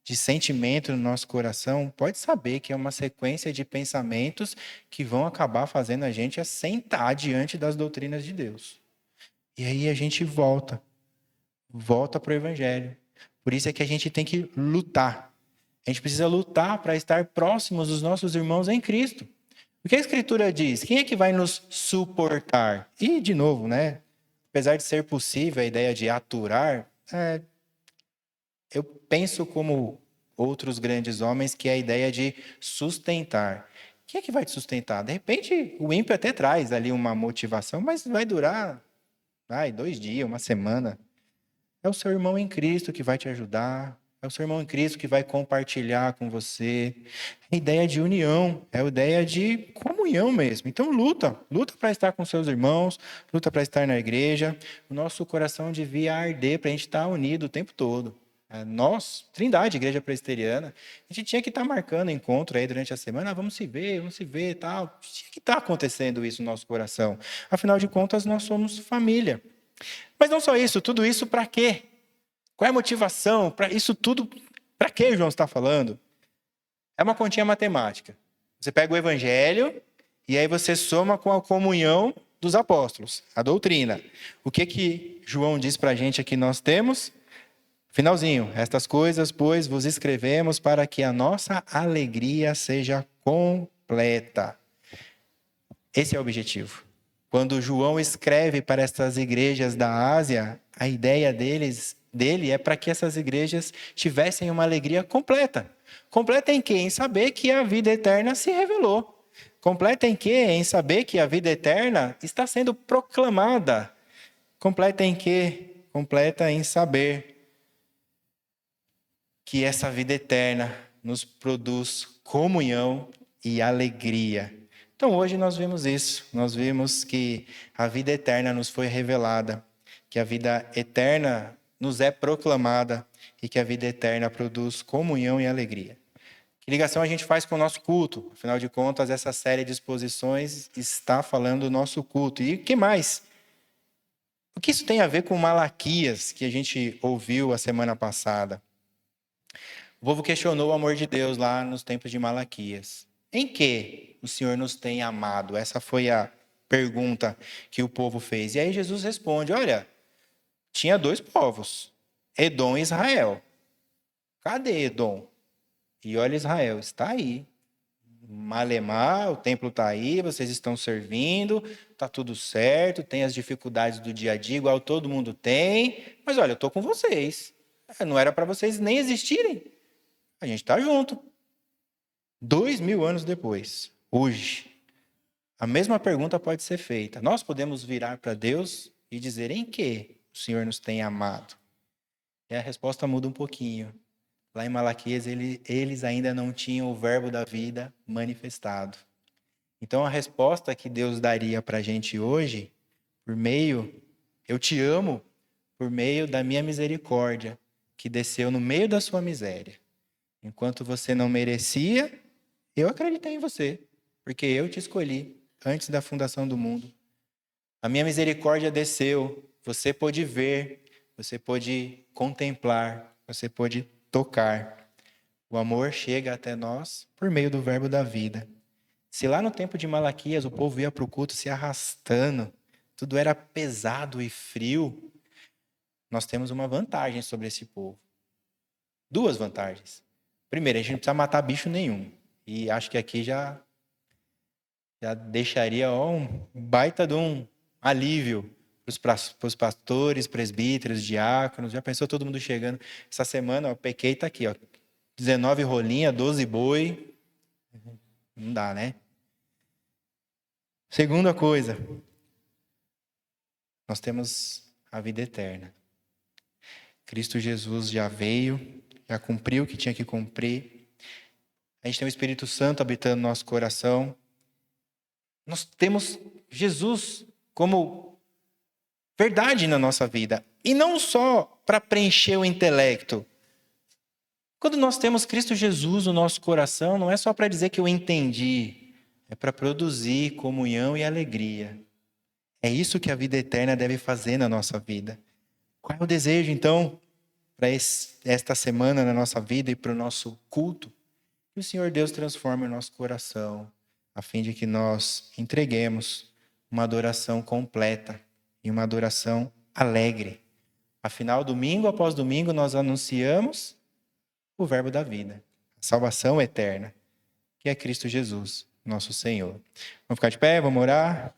de sentimento no nosso coração, pode saber que é uma sequência de pensamentos que vão acabar fazendo a gente assentar diante das doutrinas de Deus. E aí a gente volta para o Evangelho. Por isso é que a gente tem que lutar. A gente precisa lutar para estar próximos dos nossos irmãos em Cristo. O que a Escritura diz? Quem é que vai nos suportar? E, de novo, né? Apesar de ser possível a ideia de aturar, eu penso como outros grandes homens que é a ideia de sustentar. Quem é que vai te sustentar? De repente, o ímpio até traz ali uma motivação, mas vai durar 2 dias, uma semana. É o seu irmão em Cristo que vai te ajudar. É o seu irmão em Cristo que vai compartilhar com você. É a ideia de união, é a ideia de comunhão mesmo. Então luta para estar com seus irmãos, luta para estar na igreja. O nosso coração devia arder para a gente estar unido o tempo todo. Nós, Trindade, Igreja Presbiteriana, a gente tinha que estar marcando encontro aí durante a semana, vamos se ver e tal. Tinha que estar acontecendo isso no nosso coração. Afinal de contas, nós somos família. Mas não só isso, tudo isso para quê? Qual é a motivação? Para isso tudo, para que João está falando? É uma continha matemática. Você pega o Evangelho e aí você soma com a comunhão dos apóstolos, a doutrina. O que João diz para a gente aqui nós temos? Finalzinho, estas coisas, pois, vos escrevemos para que a nossa alegria seja completa. Esse é o objetivo. Quando João escreve para estas igrejas da Ásia, a ideia dele é para que essas igrejas tivessem uma alegria completa. Completa em quê? Em saber que a vida eterna se revelou. Completa em quê? Em saber que a vida eterna está sendo proclamada. Completa em quê? Completa em saber que essa vida eterna nos produz comunhão e alegria. Então hoje nós vimos isso, nós vimos que a vida eterna nos foi revelada, que a vida eterna nos é proclamada e que a vida eterna produz comunhão e alegria. Que ligação a gente faz com o nosso culto? Afinal de contas, essa série de exposições está falando do nosso culto. E o que mais? O que isso tem a ver com Malaquias, que a gente ouviu a semana passada? O povo questionou o amor de Deus lá nos tempos de Malaquias. Em que o Senhor nos tem amado? Essa foi a pergunta que o povo fez. E aí Jesus responde, olha, tinha 2 povos, Edom e Israel. Cadê Edom? E olha, Israel, está aí. Malemar, o templo está aí, vocês estão servindo, está tudo certo, tem as dificuldades do dia a dia, igual todo mundo tem, mas olha, eu estou com vocês. Não era para vocês nem existirem. A gente está junto. 2000 anos depois, hoje, a mesma pergunta pode ser feita. Nós podemos virar para Deus e dizer em que o Senhor nos tem amado? E a resposta muda um pouquinho. Lá em Malaquias, eles ainda não tinham o verbo da vida manifestado. Então, a resposta que Deus daria para a gente hoje, eu te amo, por meio da minha misericórdia, que desceu no meio da sua miséria. Enquanto você não merecia, eu acreditei em você, porque eu te escolhi antes da fundação do mundo. A minha misericórdia desceu, você pôde ver, você pôde contemplar você pôde tocar. O amor chega até nós por meio do verbo da vida. Se lá no tempo de Malaquias o povo ia para o culto se arrastando, tudo era pesado e frio, nós temos uma vantagem sobre esse povo. Duas vantagens. Primeiro, a gente não precisa matar bicho nenhum. E acho que aqui já deixaria um baita de um alívio para os pastores, presbíteros, diáconos. Já pensou todo mundo chegando? Essa semana, o pequei está aqui, ó, 19 rolinha, 12 boi. Não dá, né? Segunda coisa, nós temos a vida eterna. Cristo Jesus já veio, já cumpriu o que tinha que cumprir. A gente tem o Espírito Santo habitando no nosso coração. Nós temos Jesus como verdade na nossa vida. E não só para preencher o intelecto. Quando nós temos Cristo Jesus no nosso coração, não é só para dizer que eu entendi. É para produzir comunhão e alegria. É isso que a vida eterna deve fazer na nossa vida. Qual é o desejo, então, para esta semana na nossa vida e para o nosso culto? Que o Senhor Deus transforme o nosso coração, a fim de que nós entreguemos uma adoração completa e uma adoração alegre. Afinal, domingo após domingo, nós anunciamos o verbo da vida, a salvação eterna, que é Cristo Jesus, nosso Senhor. Vamos ficar de pé, vamos orar?